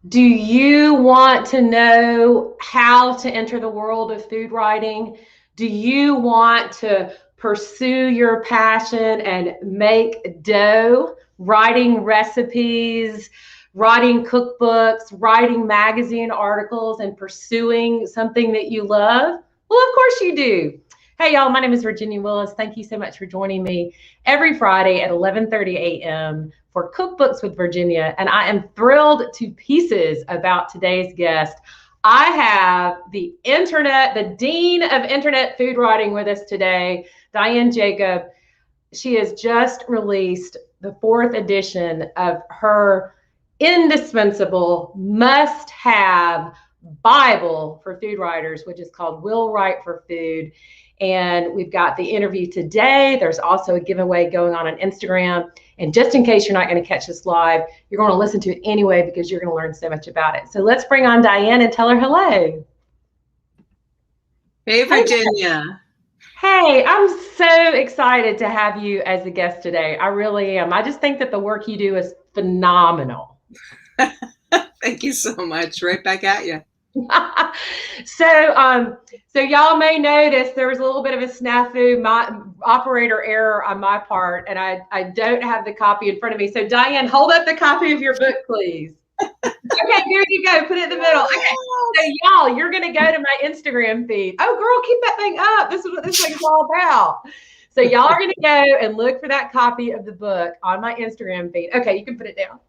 Do you want to know how to enter the world of food writing? Do you want to pursue your passion and make dough, writing recipes, writing cookbooks, writing magazine articles, and pursuing something that you love? Well, of course you do. Hey, y'all, my name is Virginia Willis. Thank you so much for joining me every Friday at 11:30 a.m. for Cookbooks with Virginia. And I am thrilled to pieces about today's guest. I have the dean of internet food writing with us today, Dianne Jacob. She has just released the 4th edition of her indispensable must-have Bible for food writers, which is called Will Write for Food. And we've got the interview today. There's also a giveaway going on Instagram. And just in case you're not going to catch this live, you're going to listen to it anyway because you're going to learn so much about it. So let's bring on Dianne and tell her hello. Hey, Virginia. Hey, I'm so excited to have you as a guest today. I really am. I just think that the work you do is phenomenal. Thank you so much. Right back at you. So y'all may notice there was a little bit of a snafu, my operator error on my part, and I don't have the copy in front of me. So Dianne, hold up the copy of your book, please. Okay, here you go. Put it in the middle. Okay, so y'all, you're gonna go to my Instagram feed. Oh, girl, keep that thing up. This is what this thing's all about. So y'all are going to go and look for that copy of the book on my Instagram feed. Okay, you can put it down.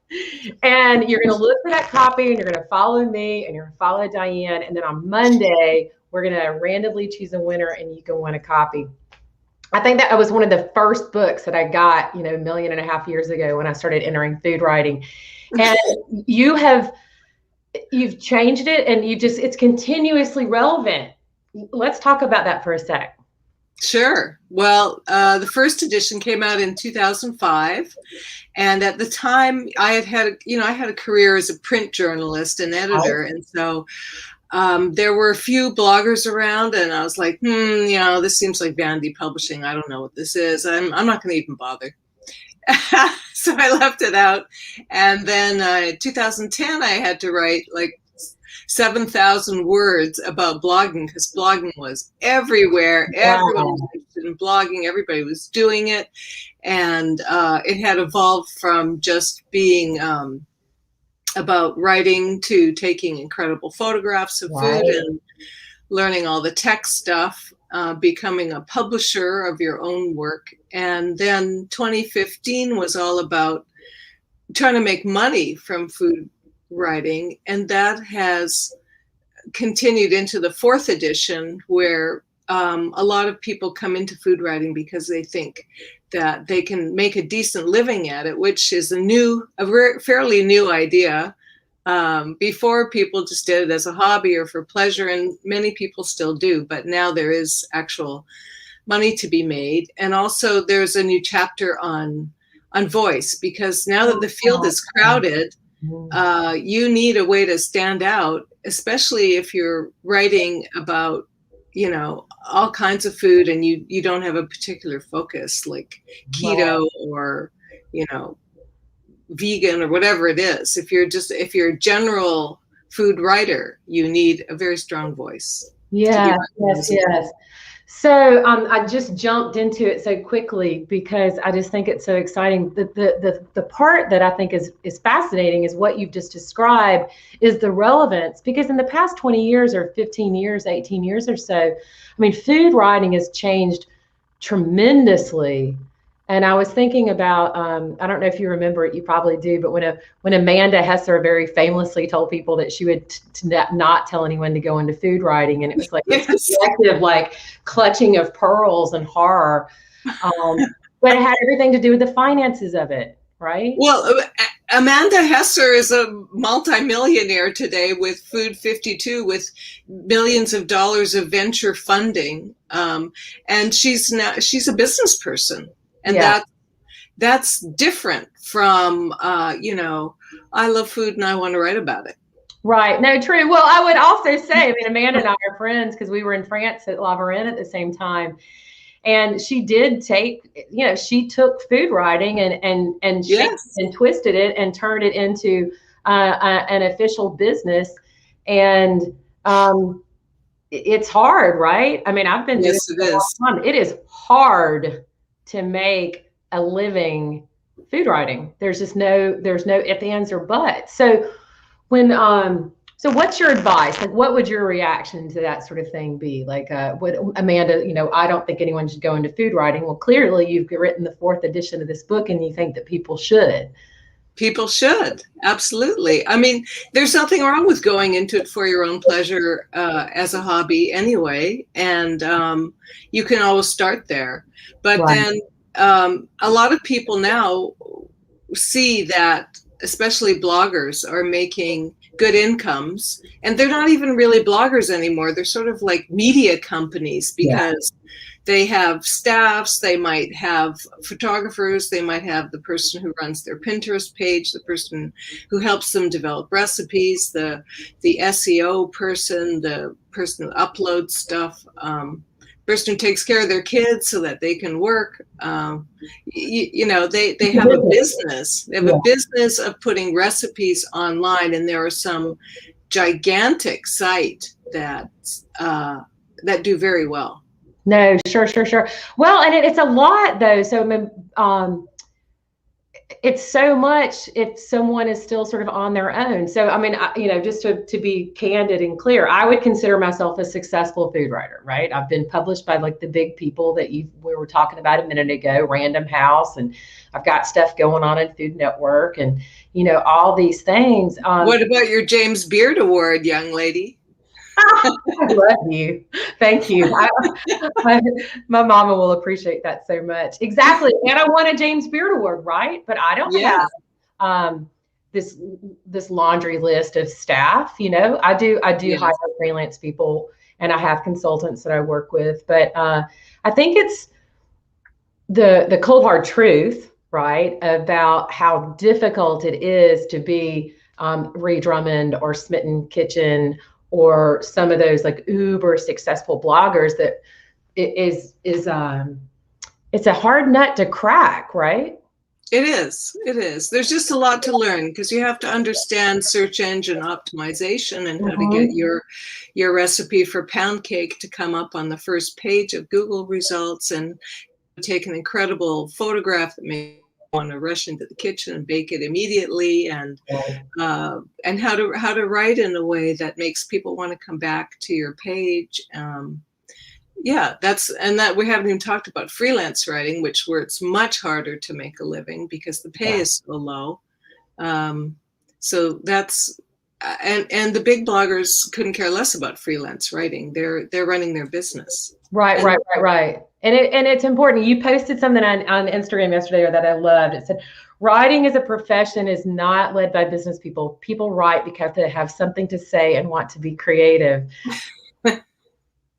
And you're going to look for that copy and you're going to follow me and you're going to follow Dianne. And then on Monday, we're going to randomly choose a winner and you can win a copy. I think that was one of the first books that I got, 1.5 million years ago when I started entering food writing. And you've changed it and it's continuously relevant. Let's talk about that for a sec. Sure. Well, the first edition came out in 2005. And at the time I had a career as a print journalist and editor. And so there were a few bloggers around and I was like, this seems like vanity publishing. I don't know what this is. I'm not going to even bother. So I left it out. And then in 2010, I had to write like 7,000 words about blogging because blogging was everywhere. Wow. Everyone was interested in blogging. Everybody was doing it. And it had evolved from just being about writing to taking incredible photographs of food and learning all the tech stuff, becoming a publisher of your own work. And then 2015 was all about trying to make money from food writing, and that has continued into the 4th edition where a lot of people come into food writing because they think that they can make a decent living at it, which is a fairly new idea. Before, people just did it as a hobby or for pleasure, and many people still do, but now there is actual money to be made. And also there's a new chapter on voice, because now that the field is crowded, you need a way to stand out, especially if you're writing about, all kinds of food and you don't have a particular focus like keto or, vegan or whatever it is. If you're a general food writer, you need a very strong voice. Yeah, yes. So I just jumped into it so quickly because I just think it's so exciting. The part that I think is fascinating is what you've just described is the relevance, because in the past 20 years or 15 years, 18 years or so, food writing has changed tremendously. And I was thinking about, I don't know if you remember it, you probably do, but when Amanda Hesser very famously told people that she would not tell anyone to go into food writing, and it was like this collective clutching of pearls and horror, but it had everything to do with the finances of it, right? Well, Amanda Hesser is a multimillionaire today with Food 52, with millions of dollars of venture funding, and she's a business person. And that's different from, I love food and I want to write about it. Right. No, true. Well, I would also say, Amanda and I are friends because we were in France at La Varenne at the same time. And she did she took food writing and and twisted it and turned it into an official business. And it's hard, right? I mean, I've been doing Yes, it it for a is. long time. It is hard to make a living food writing. There's no ifs, ands, or buts. So when so what's your advice? Like, what would your reaction to that sort of thing be? Like, what Amanda, I don't think anyone should go into food writing. Well, clearly you've written the 4th edition of this book and you think that people should. People should, absolutely. I mean, there's nothing wrong with going into it for your own pleasure as a hobby anyway, and you can always start there. But then a lot of people now see that, especially bloggers, are making good incomes, and they're not even really bloggers anymore. They're sort of like media companies, because they have staffs, they might have photographers, they might have the person who runs their Pinterest page, the person who helps them develop recipes, the SEO person, the person who uploads stuff, person who takes care of their kids so that they can work. They have a business. They have a business of putting recipes online, and there are some gigantic sites that do very well. No, sure. Well, and it's a lot though. So it's so much if someone is still sort of on their own. So, I mean, just to be candid and clear, I would consider myself a successful food writer, right? I've been published by like the big people that we were talking about a minute ago, Random House, and I've got stuff going on in Food Network and, all these things. What about your James Beard Award, young lady? I love you. Thank you. My mama will appreciate that so much. Exactly. And I won a James Beard Award, right? But I don't have this laundry list of staff. I do hire freelance people, and I have consultants that I work with. But I think it's the cold hard truth, right, about how difficult it is to be Ree Drummond or Smitten Kitchen or some of those like uber successful bloggers, that it's a hard nut to crack, right? It is. There's just a lot to learn, because you have to understand search engine optimization and how to get your recipe for pound cake to come up on the first page of Google results, and take an incredible photograph that may want to rush into the kitchen and bake it immediately, and how to write in a way that makes people want to come back to your page. That we haven't even talked about freelance writing, where it's much harder to make a living because the pay is so low. So that's and the big bloggers couldn't care less about freelance writing. They're running their business. Right. And it's important. You posted something on Instagram yesterday that I loved. It said, writing as a profession is not led by business people. People write because they have something to say and want to be creative.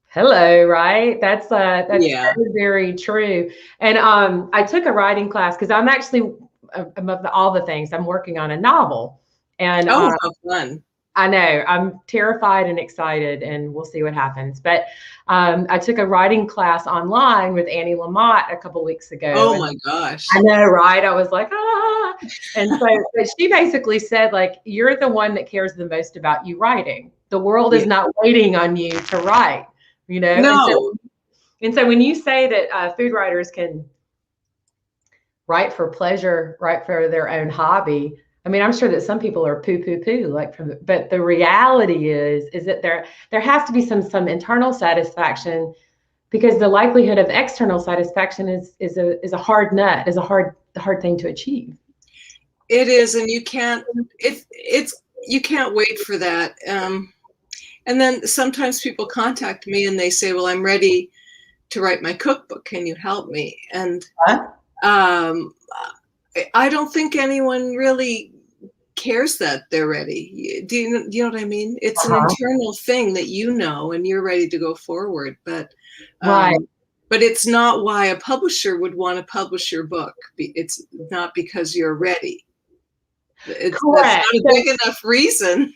Hello, right? That's very, very true. And I took a writing class because I'm actually, of all the things, I'm working on a novel. And how fun. I know, I'm terrified and excited, and we'll see what happens. But I took a writing class online with Annie Lamott a couple weeks ago. Oh my gosh. I know, right? I was like, ah. And so but she basically said, like, you're the one that cares the most about you writing. The world is not waiting on you to write, No. And so when you say that food writers can write for pleasure, write for their own hobby, I mean, I'm sure that some people are poo, but the reality is that there has to be some internal satisfaction, because the likelihood of external satisfaction is a hard nut, is a hard thing to achieve. It is, and you can't wait for that. And then sometimes people contact me and they say, well, I'm ready to write my cookbook. Can you help me? And I don't think anyone really cares that they're ready. Do you know what I mean? It's an internal thing that and you're ready to go forward. But but it's not why a publisher would want to publish your book. It's not because you're ready. That's not a big enough reason.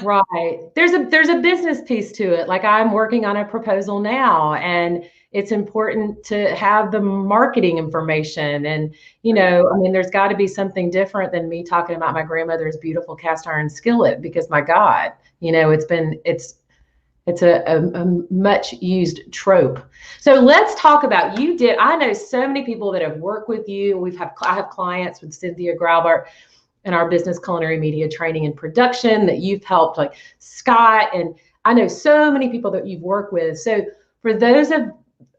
Right. There's a business piece to it. Like I'm working on a proposal now, and it's important to have the marketing information. And, I mean, there's got to be something different than me talking about my grandmother's beautiful cast iron skillet, because my God, it's a much used trope. So let's talk about, I know so many people that have worked with you. I have clients with Cynthia Graubart in our business culinary media training and production that you've helped, like Scott. And I know so many people that you've worked with. So for those of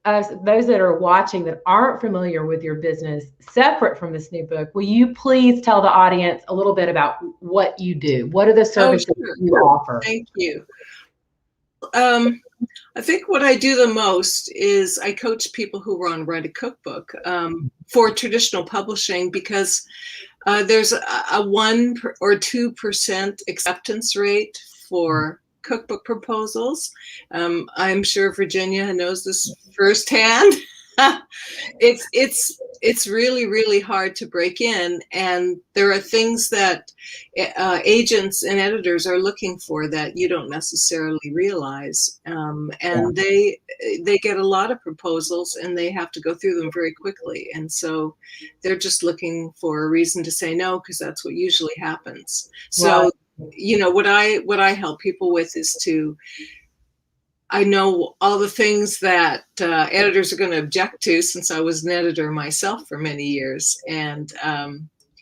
us, those that are watching that aren't familiar with your business, separate from this new book, will you please tell the audience a little bit about what you do? What are the services you offer? Thank you. I think what I do the most is I coach people who want to write a cookbook for traditional publishing, because there's a 1 or 2% acceptance rate for cookbook proposals. I'm sure Virginia knows this firsthand. It's really, really hard to break in, and there are things that agents and editors are looking for that you don't necessarily realize, and they get a lot of proposals and they have to go through them very quickly, and so they're just looking for a reason to say no, because that's what usually happens. So what I help people with is I know all the things that editors are going to object to, since I was an editor myself for many years, and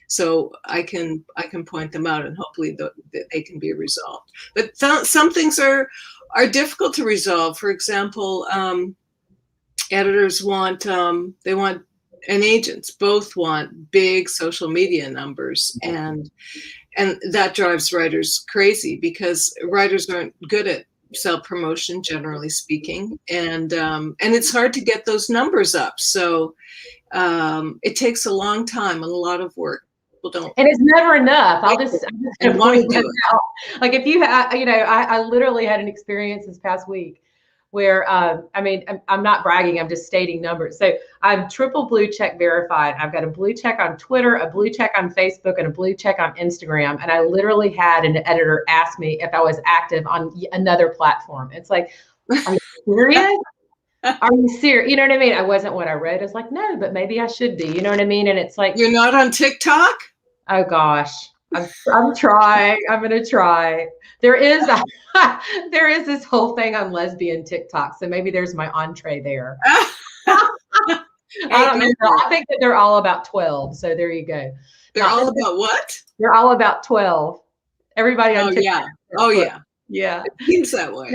so I can point them out, and hopefully they can be resolved. But some things are difficult to resolve. For example, editors want and agents both want big social media numbers, and that drives writers crazy, because writers aren't good at self-promotion, generally speaking, and it's hard to get those numbers up. So it takes a long time and a lot of work. People don't, and it's never enough. I'm just want to do it. Like if you have, I literally had an experience this past week where, I mean, I'm not bragging, I'm just stating numbers. So I'm triple blue check verified. I've got a blue check on Twitter, a blue check on Facebook, and a blue check on Instagram. And I literally had an editor ask me if I was active on another platform. It's like, are you serious? Are you serious? You know what I mean? I wasn't what I wrote. I was like, no, but maybe I should be. You know what I mean? And it's like, you're not on TikTok? Oh gosh. I'm trying. I'm going to try. There is this whole thing on lesbian TikTok. So maybe there's my entree there. I don't know. I think that they're all about 12. So there you go. They're all about what? They're all about 12. Everybody on TikTok. Yeah. It seems that way.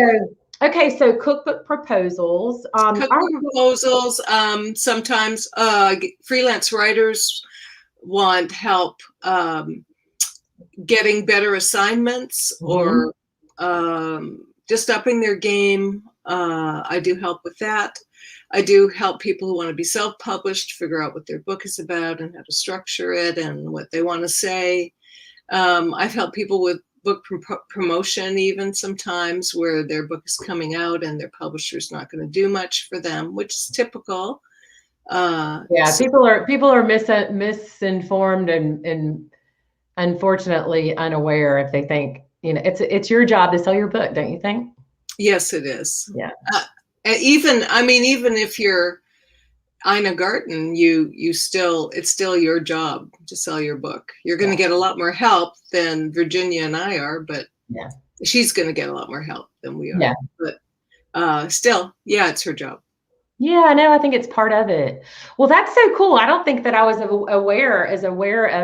Okay, so cookbook proposals. Sometimes freelance writers want help getting better assignments, or just upping their game. I do help with that. I do help people who want to be self-published figure out what their book is about and how to structure it and what they want to say. I've helped people with book promotion, even sometimes, where their book is coming out and their publisher's not going to do much for them, which is typical. People are misinformed and unfortunately unaware if they think, it's your job to sell your book, don't you think? Yes, it is. Yeah. Even if you're Ina Garten, it's still your job to sell your book. You're going to get a lot more help than Virginia and I are, but she's going to get a lot more help than we are. Yeah. But still, it's her job. Yeah, no, I think it's part of it. Well, that's so cool. I don't think that I was aware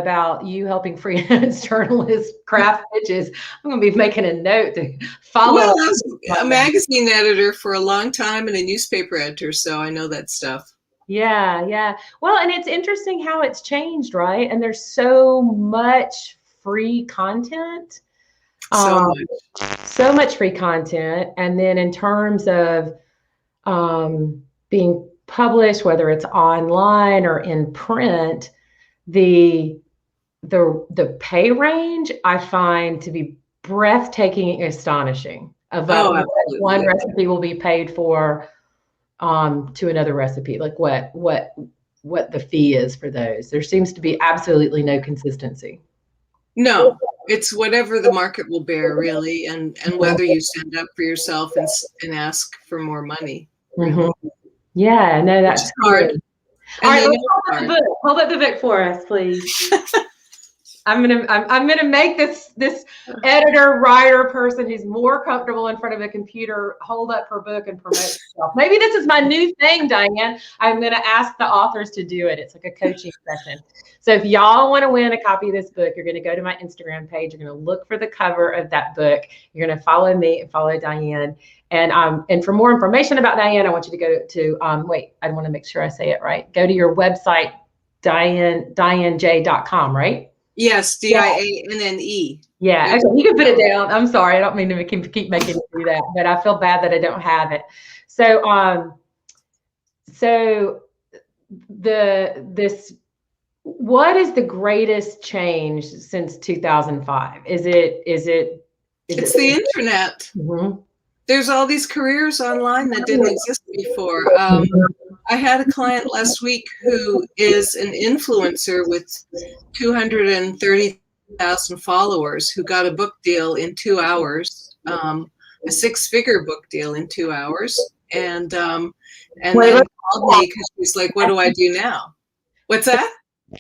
about you helping freelance journalists craft pitches. I'm going to be making a note to follow. Well, I was a magazine editor for a long time and a newspaper editor, so I know that stuff. Yeah. Well, and it's interesting how it's changed, right? And there's so much free content. So much free content. And then in terms of being published, whether it's online or in print, the pay range I find to be breathtaking, astonishing about one recipe will be paid for to another recipe, like what the fee is for those. There seems to be absolutely no consistency. No, it's whatever the market will bear, really, and whether you stand up for yourself and ask for more money, really. Yeah, no, Which that's is hard. good. And All right, they let's know hold it's up the hard. book. Hold up the book for us, please. I'm gonna make this editor, writer person who's more comfortable in front of a computer hold up her book and promote herself. Maybe this is my new thing, Diane. I'm gonna ask the authors to do it. It's like a coaching session. So if y'all want to win a copy of this book, you're gonna go to my Instagram page. You're gonna look for the cover of that book. You're gonna follow me and follow Diane. And for more information about Diane, I want you to go to wait. I want to make sure I say it right. Go to your website, DianneJ.com, right? Yes, DIANNE. Yeah, okay, you can put it down. I'm sorry, I don't mean to keep making you do that, but I feel bad that I don't have it. So, what is the greatest change since 2005? Is it? It's the internet. There's all these careers online that didn't exist before. I had a client last week who is an influencer with 230,000 followers who got a book deal in 2 hours, a 6-figure book deal in 2 hours, and then called me because she's like, "What do I do now?" What's that?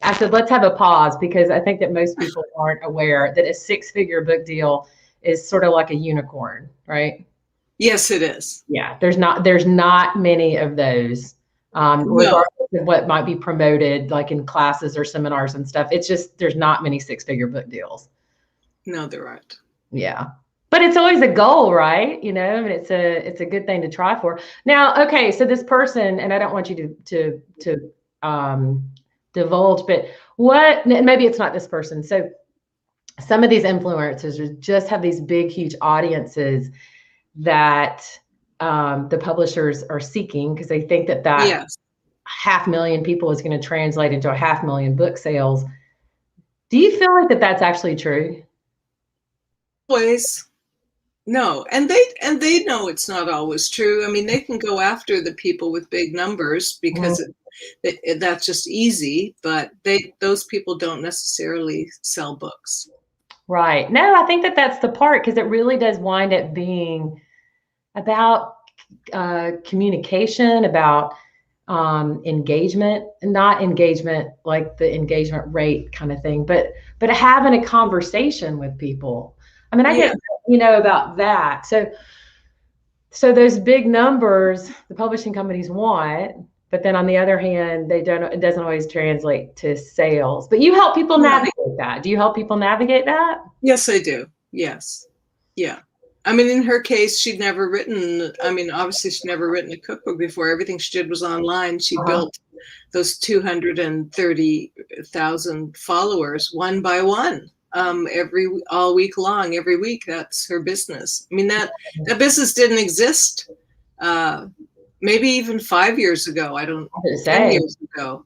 I said, let's have a pause, because I think that most people aren't aware that a 6-figure book deal is sort of like a unicorn, right? Yes, it is. Yeah, there's not many of those, regardless of what might be promoted, like in classes or seminars and stuff. It's just, there's not many 6-figure book deals. No, there aren't. Yeah, but it's always a goal, right? You know, I mean, it's a good thing to try for. Now, okay, so this person, and I don't want you to divulge, but maybe it's not this person. So some of these influencers just have these big, huge audiences that the publishers are seeking, because they think that Yes. 500,000 people is going to translate into 500,000 book sales. Do you feel like that's actually true? Always. No, and they know it's not always true. I mean, they can go after the people with big numbers because that's just easy, but those people don't necessarily sell books. Right. No, I think that's the part, because it really does wind up being about communication, about engagement, not engagement like the engagement rate kind of thing, but having a conversation with people. I mean, I get, about that. So those big numbers the publishing companies want, but then on the other hand, it doesn't always translate to sales. But you help people navigate that. Do you help people navigate that? Yes, I do. Yes. Yeah. I mean, in her case, she'd never written, obviously she'd never written a cookbook before. Everything she did was online. She built those 230,000 followers one by one, all week long, every week. That's her business. I mean, that business didn't exist maybe even 5 years ago. 10 years ago.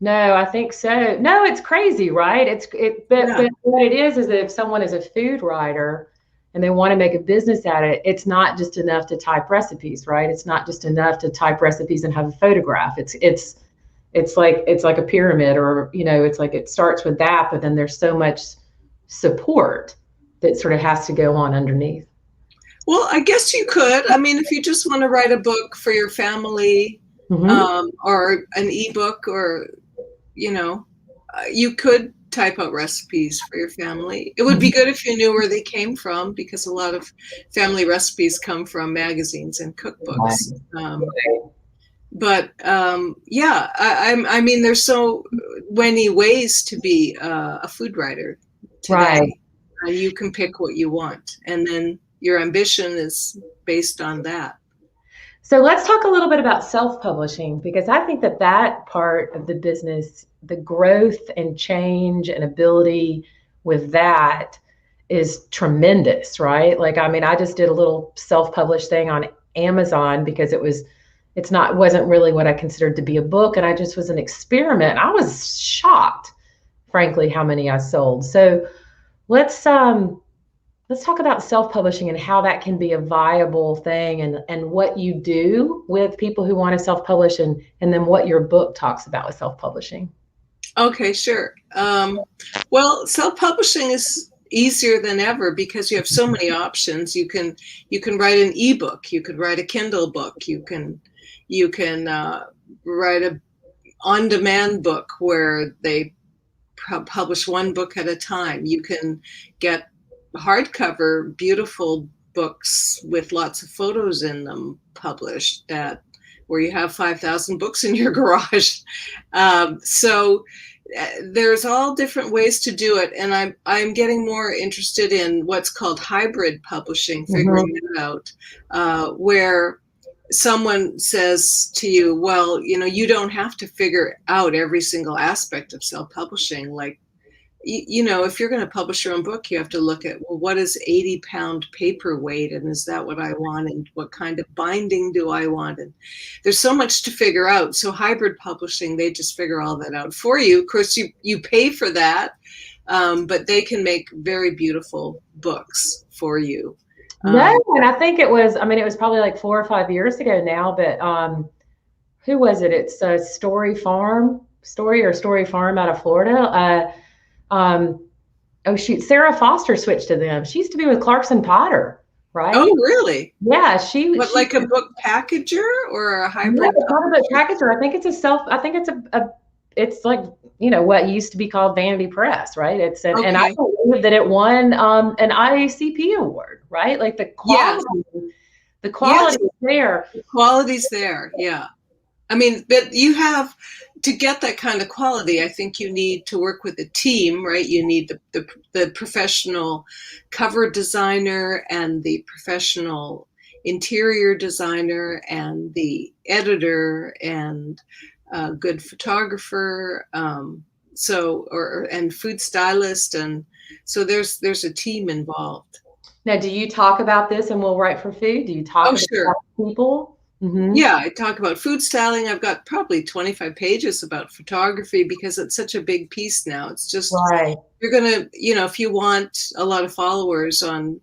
No, I think so. No, it's crazy, right? But what it is that if someone is a food writer and they want to make a business at it, it's not just enough to type recipes, right? It's not just enough to type recipes and have a photograph. It's like a pyramid, or it's like it starts with that, but then there's so much support that sort of has to go on underneath. Well, I guess you could. I mean, if you just want to write a book for your family, or an ebook, or you could type out recipes for your family. It would be good if you knew where they came from, because a lot of family recipes come from magazines and cookbooks. I mean, there's so many ways to be a food writer today. Right. You can pick what you want, and then your ambition is based on that. So let's talk a little bit about self-publishing, because I think that part of the business, the growth and change and ability with that is tremendous, right? Like, I mean, I just did a little self-published thing on Amazon because it wasn't really what I considered to be a book, and I just was an experiment. I was shocked, frankly, how many I sold. So let's talk about self-publishing and how that can be a viable thing, and what you do with people who want to self-publish, and then what your book talks about with self-publishing. Okay, sure. Well, self-publishing is easier than ever because you have so many options. You can write an ebook, you could write a Kindle book, you can write a on-demand book where they publish one book at a time. You can get hardcover, beautiful books with lots of photos in them published that where you have 5,000 books in your garage. So there's all different ways to do it, and I'm getting more interested in what's called hybrid publishing, figuring it out, where someone says to you, well, you don't have to figure out every single aspect of self-publishing. Like, if you're going to publish your own book, you have to look at, well, what is 80-pound paper weight, and is that what I want, and what kind of binding do I want? And there's so much to figure out. So hybrid publishing, they just figure all that out for you. Of course, you pay for that, but they can make very beautiful books for you. No, and I think it was probably like 4 or 5 years ago now, but who was it? It's a Story Farm out of Florida. Oh shoot, Sarah Foster switched to them. She used to be with Clarkson Potter, right? Oh, really? Yeah, like a book packager or a hybrid? No, not a book packager. I think it's like, what used to be called Vanity Press, right? And I believe that it won an IACP award, right? Like the quality, is there. The quality's there, yeah. I mean, but you have to get that kind of quality. I think you need to work with a team, right? You need the professional cover designer and the professional interior designer and the editor and a good photographer, and food stylist, and so there's a team involved. Now, do you talk about this and We'll Write for Food? Do you talk about people? Mm-hmm. Yeah, I talk about food styling. I've got probably 25 pages about photography because it's such a big piece now. It's just, you're going to, if you want a lot of followers on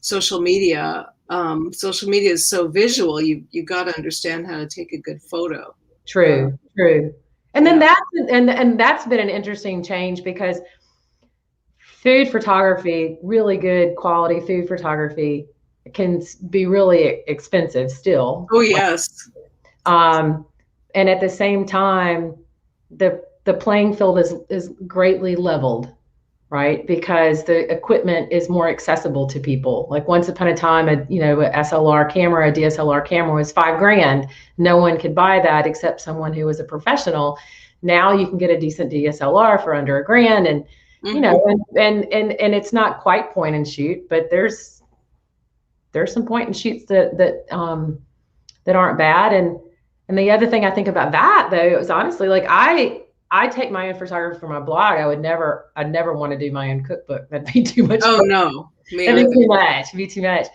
social media is so visual, you got to understand how to take a good photo. True. And then that's been an interesting change because food photography, really good quality food photography, can be really expensive still. Oh, yes. And at the same time, the playing field is greatly leveled, right? Because the equipment is more accessible to people. Like once upon a time, a DSLR camera was $5,000. No one could buy that except someone who was a professional. Now you can get a decent DSLR for under $1,000, and and it's not quite point and shoot, but there's some point and shoots that aren't bad. And the other thing I think about that though is honestly, like I take my own photography for my blog. I'd never want to do my own cookbook. That'd be too much. Oh no, that'd be too much.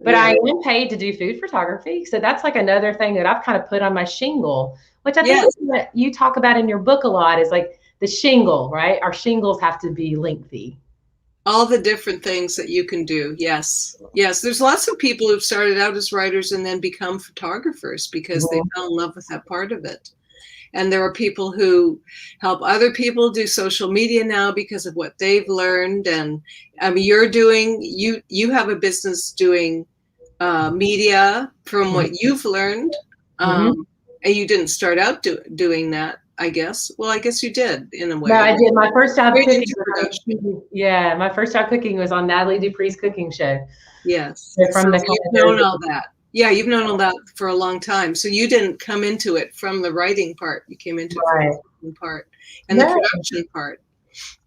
But I am paid to do food photography, so that's like another thing that I've kind of put on my shingle, which I think is what you talk about in your book a lot. Is like the shingle, right? Our shingles have to be lengthy. All the different things that you can do. Yes. There's lots of people who've started out as writers and then become photographers because they fell in love with that part of it. And there are people who help other people do social media now because of what they've learned. And I mean, you have a business doing media from what you've learned. And you didn't start out doing that, I guess. Well, I guess you did in a way. No, I did. My first job cooking. My first job cooking was on Natalie Dupree's cooking show. Yes. So you've known all that. Yeah, you've known all that for a long time. So you didn't come into it from the writing part. You came into it from the writing part and the production part.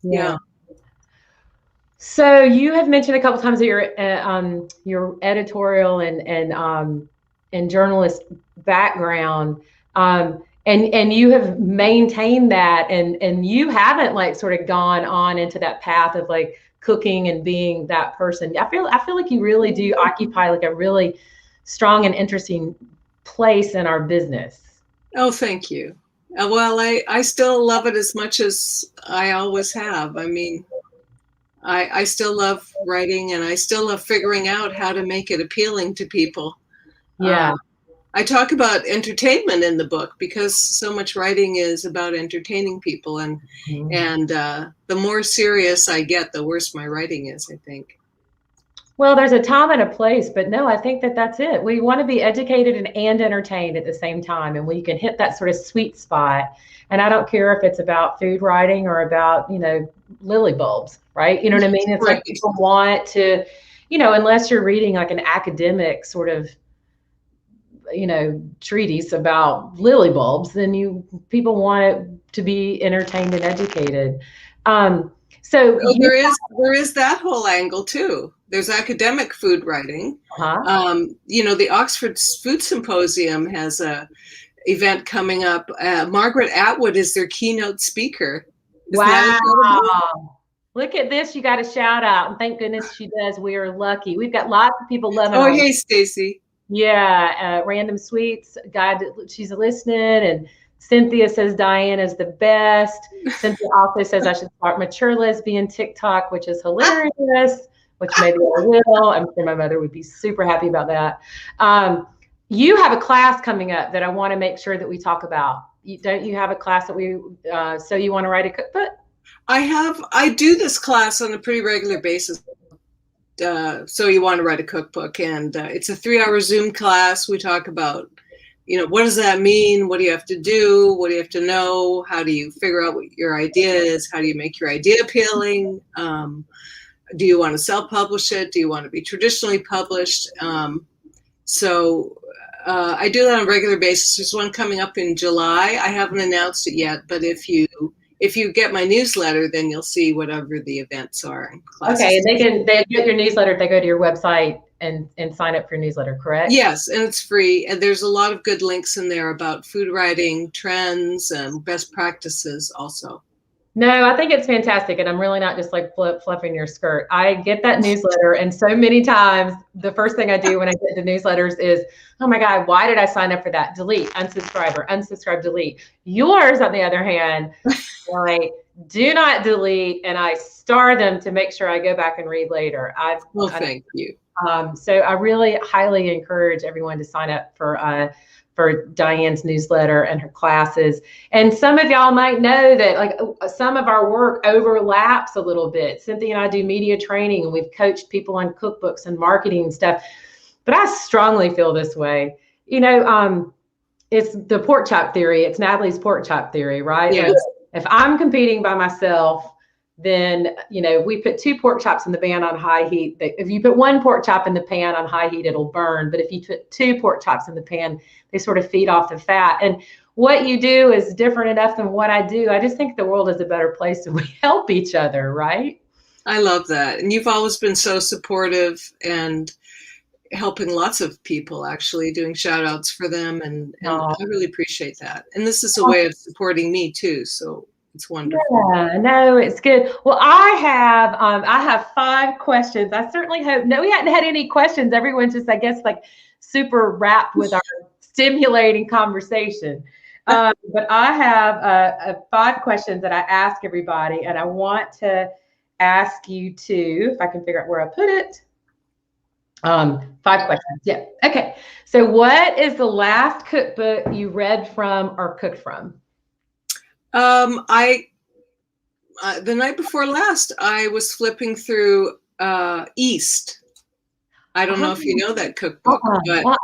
Yeah. So you have mentioned a couple of times that your editorial and journalist background, and you have maintained that, and you haven't like sort of gone on into that path of like cooking and being that person. I feel like you really do occupy like a really strong and interesting place in our business. Oh, thank you. Well, I still love it as much as I always have. I mean, I still love writing, and I still love figuring out how to make it appealing to people. Yeah. I talk about entertainment in the book because so much writing is about entertaining people, and the more serious I get, the worse my writing is, I think. Well, there's a time and a place, but no, I think that that's it. We want to be educated and entertained at the same time, and we can hit that sort of sweet spot. And I don't care if it's about food writing or about, lily bulbs, right? You know what I mean? It's Right. like people want to, unless you're reading like an academic sort of, treatise about lily bulbs, then people want it to be entertained and educated. So there is that whole angle too. There's academic food writing. The Oxford Food Symposium has a event coming up. Margaret Atwood is their keynote speaker. Wow. Look at this. You got a shout out. And thank goodness she does. We are lucky. We've got lots of people loving Oh, hey, Stacy. Yeah. Random Sweets. God, she's listening. And Cynthia says Dianne is the best. Cynthia also says I should start Mature Lesbian TikTok, which is hilarious, which maybe I will. I'm sure my mother would be super happy about that. You have a class coming up that I want to make sure that we talk about. Don't you have a class that so you want to write a cookbook? I do this class on a pretty regular basis. So you want to write a cookbook, and it's a 3-hour Zoom class. We talk about, what does that mean? What do you have to do? What do you have to know? How do you figure out what your idea is? How do you make your idea appealing? Do you want to self-publish it? Do you want to be traditionally published? So I do that on a regular basis. There's one coming up in July. I haven't announced it yet, but if you get my newsletter, then you'll see whatever the events are. Okay, and they get your newsletter if they go to your website and sign up for your newsletter, correct? Yes, and it's free. And there's a lot of good links in there about food writing, trends, and best practices also. No, I think it's fantastic. And I'm really not just like fluffing your skirt. I get that newsletter. And so many times, the first thing I do when I get into newsletters is, oh my God, why did I sign up for that? Delete, unsubscribe, or unsubscribe, delete. Yours, on the other hand, I do not delete, and I star them to make sure I go back and read later. Thank you. So I really highly encourage everyone to sign up for Dianne's newsletter and her classes. And some of y'all might know that like some of our work overlaps a little bit. Cynthia and I do media training, and we've coached people on cookbooks and marketing and stuff. But I strongly feel this way. It's the pork chop theory. It's Natalie's pork chop theory, right? Yes. Like, if I'm competing by myself, then, we put 2 pork chops in the pan on high heat. If you put 1 pork chop in the pan on high heat, it'll burn. But if you put 2 pork chops in the pan, they sort of feed off the fat. And what you do is different enough than what I do. I just think the world is a better place if we help each other, right? I love that. And you've always been so supportive and helping lots of people, actually doing shout outs for them. And I really appreciate that. And this is a way of supporting me too. So it's wonderful. Yeah, no, it's good. Well, I have 5 questions. I certainly hope. No, we hadn't had any questions. Everyone's just, I guess, like super wrapped with our stimulating conversation. But I have 5 questions that I ask everybody, and I want to ask you to, if I can figure out where I put it. 5 questions. Yeah. Okay. So, what is the last cookbook you read from or cooked from? The night before last, I was flipping through East. I don't know if you know that cookbook, but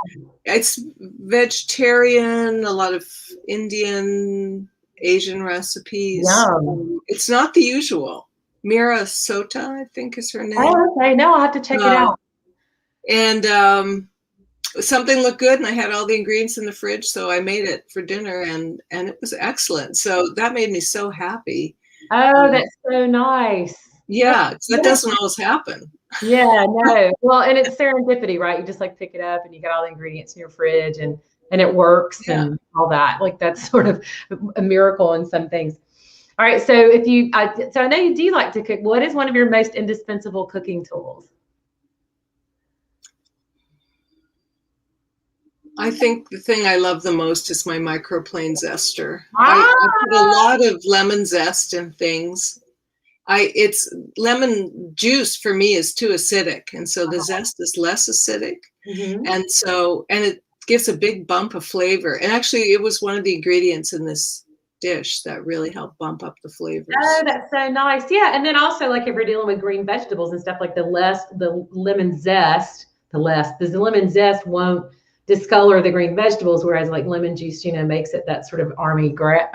it's vegetarian, a lot of Indian, Asian recipes. No. It's not the usual. Mira Sota, I think is her name. Oh, okay. No, I'll have to check it out. And something looked good, and I had all the ingredients in the fridge, so I made it for dinner, and it was excellent. So that made me so happy. Oh, that's so nice. Yeah, that doesn't always happen. Yeah, no. Well, and it's serendipity, right? You just like pick it up, and you got all the ingredients in your fridge, and it works, and all that. Like that's sort of a miracle in some things. All right, so so I know you do like to cook. What is one of your most indispensable cooking tools? I think the thing I love the most is my microplane zester. I put a lot of lemon zest in things. It's lemon juice for me is too acidic, and so the zest is less acidic, and it gives a big bump of flavor. And actually, it was one of the ingredients in this dish that really helped bump up the flavors. Oh, that's so nice. Yeah. And then also, like if you're dealing with green vegetables and stuff, like the lemon zest won't discolor the green vegetables, whereas like lemon juice, makes it that sort of army drab.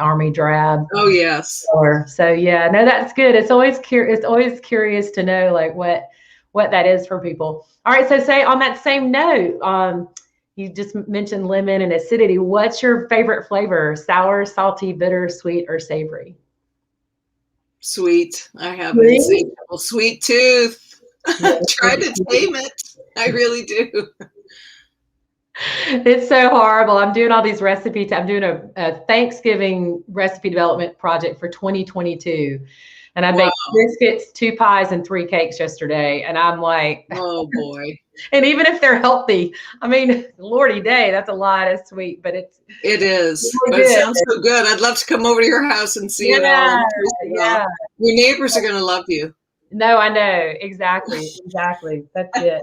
Oh, yes. Color. So yeah, no, that's good. It's always curious to know like what that is for people. All right. So say on that same note, you just mentioned lemon and acidity. What's your favorite flavor? Sour, salty, bitter, sweet, or savory? Sweet. I have an insatiable sweet tooth. Try to tame it. I really do. It's so horrible. I'm doing all these recipes. I'm doing a Thanksgiving recipe development project for 2022. And I baked biscuits, 2 pies, and 3 cakes yesterday. And I'm like, oh boy. And even if they're healthy, I mean, Lordy day, that's a lot of sweet, but it is. But it sounds so good. I'd love to come over to your house and see it all. Yeah. Your neighbors are going to love you. No, I know. Exactly. That's it.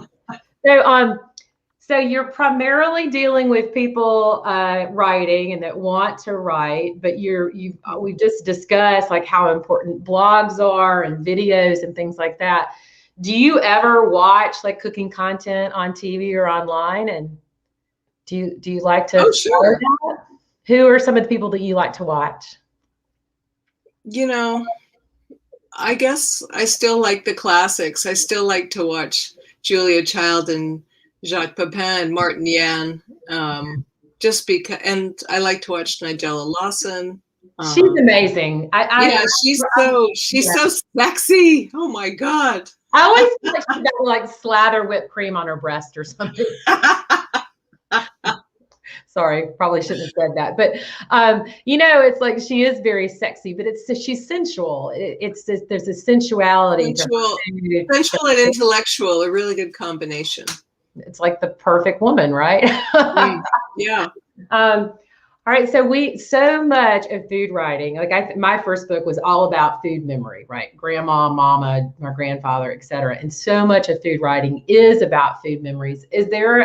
So you're primarily dealing with people writing and that want to write, but we've just discussed like how important blogs are and videos and things like that. Do you ever watch like cooking content on TV or online? And do you like to? Oh, sure. Who are some of the people that you like to watch? I guess I still like the classics. I still like to watch Julia Child and Jacques Pepin and Martin Yan, just because, and I like to watch Nigella Lawson. She's amazing. She's so sexy. Oh my God. I always feel like she's got to like slather whipped cream on her breast or something. Sorry, probably shouldn't have said that. But, it's like she is very sexy, but she's sensual. There's a sensuality. Sensual and intellectual, a really good combination. It's like the perfect woman, right? Yeah. All right. So much of food writing, like my first book was all about food memory, right? Grandma, mama, my grandfather, et cetera. And so much of food writing is about food memories. Is there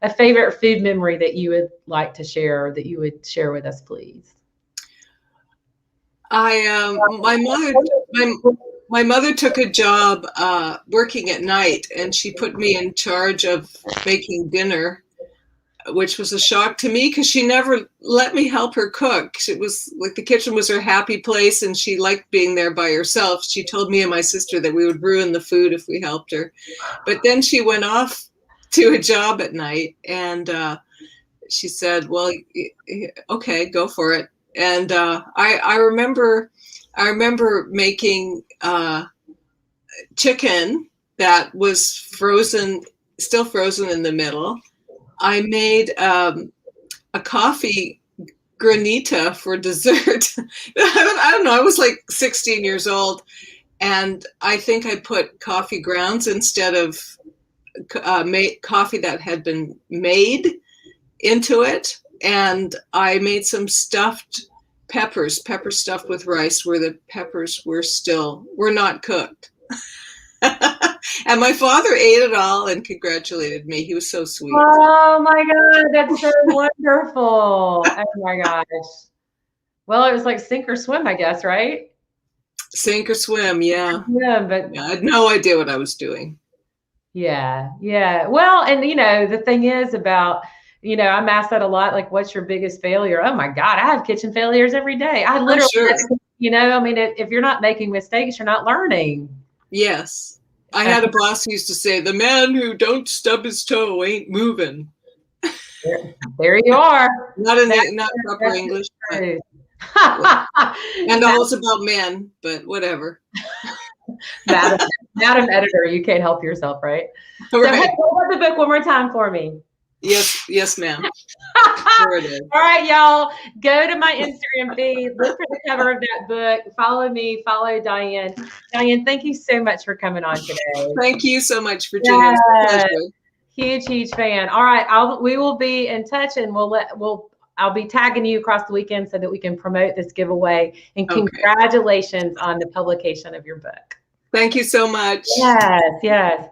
a favorite food memory that you would like to share, that you would share with us, please? My mother took a job working at night, and she put me in charge of making dinner, which was a shock to me because she never let me help her cook. It was like the kitchen was her happy place, and she liked being there by herself. She told me and my sister that we would ruin the food if we helped her. But then she went off to a job at night, and she said, well, okay, go for it. And I remember making chicken that was still frozen in the middle. I made a coffee granita for dessert. I don't know. I was like 16 years old, and I think I put coffee grounds instead of coffee that had been made into it. And I made some stuffed peppers, pepper stuffed with rice, where the peppers were not cooked. And my father ate it all and congratulated me. He was so sweet. Oh my God, that's so wonderful. Oh my gosh. Well, it was like sink or swim, I guess, right? Sink or swim, yeah. Yeah, but I had no idea what I was doing. Yeah. Well, and the thing is about, I'm asked that a lot, like, what's your biggest failure? Oh my God, I have kitchen failures every day. I literally, if you're not making mistakes, you're not learning. Yes. I had a boss who used to say, the man who don't stub his toe ain't moving. There you are. Not proper English. But, and also about men, but whatever. Madam Editor, you can't help yourself, right? Right. So, hey, hold the book one more time for me. Yes, ma'am. Sure it is. All right, y'all. Go to my Instagram feed. Look for the cover of that book. Follow me. Follow Dianne. Dianne, thank you so much for coming on today. Thank you so much, Virginia. Yes. Huge fan. All right, we will be in touch, and I'll be tagging you across the weekend so that we can promote this giveaway. And congratulations on the publication of your book. Thank you so much. Yes.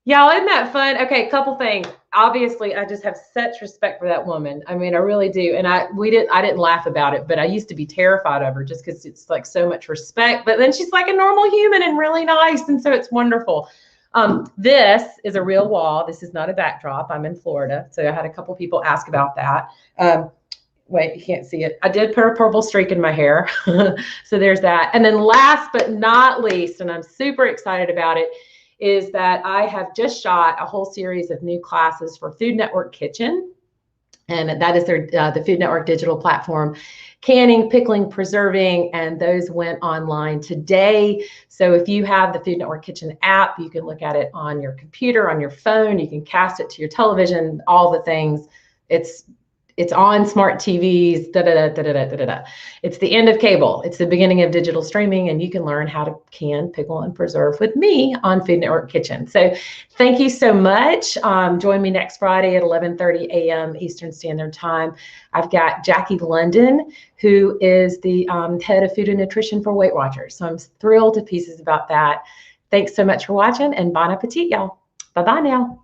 Y'all, isn't that fun? Okay, a couple things. Obviously, I just have such respect for that woman. I mean, I really do. And I didn't laugh about it, but I used to be terrified of her just because it's like so much respect. But then she's like a normal human and really nice. And so it's wonderful. This is a real wall. This is not a backdrop. I'm in Florida. So I had a couple people ask about that. Wait, you can't see it. I did put a purple streak in my hair. So there's that. And then last but not least, and I'm super excited about it, is that I have just shot a whole series of new classes for Food Network Kitchen. And that is their the Food Network digital platform, canning, pickling, preserving, and those went online today. So if you have the Food Network Kitchen app, you can look at it on your computer, on your phone, you can cast it to your television, all the things. It's on smart TVs, It's the end of cable. It's the beginning of digital streaming, and you can learn how to can, pickle, and preserve with me on Food Network Kitchen. So thank you so much. Join me next Friday at 11:30 a.m. Eastern Standard Time. I've got Jackie London, who is the head of food and nutrition for Weight Watchers. So I'm thrilled to pieces about that. Thanks so much for watching, and bon appetit, y'all. Bye-bye now.